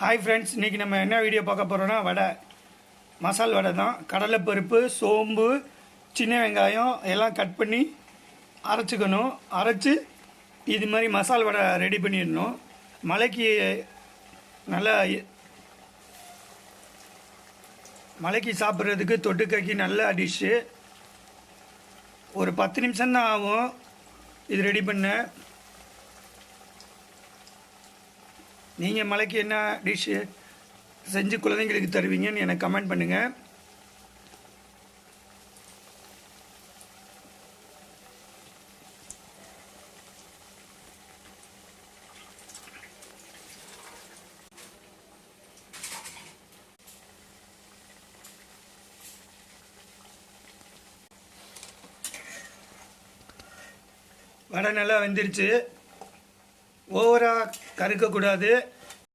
Hi friends, இன்றைக்கி நம்ம என்ன வீடியோ பார்க்க போகிறோன்னா வடை, மசால் வடை தான். கடலைப்பருப்பு, சோம்பு, சின்ன வெங்காயம் எல்லாம் கட் பண்ணி அரைச்சிக்கணும். அரைச்சி இது மாதிரி மசால் வடை ரெடி பண்ணிடணும். மலைக்கு சாப்பிட்றதுக்கு தொட்டுக்கைக்கு நல்ல டிஷ்ஷு. ஒரு 10 நிமிஷம்தான் ஆகும் இது ரெடி பண்ண. நீங்கள் மலைக்கு என்ன டிஷ்ஷு செஞ்சு குழந்தைங்களுக்கு தருவீங்கன்னு எனக்கு கமெண்ட் பண்ணுங்கள். வடை நல்லா வெந்துருச்சு. ஓவராக கருக்கக்கூடாது,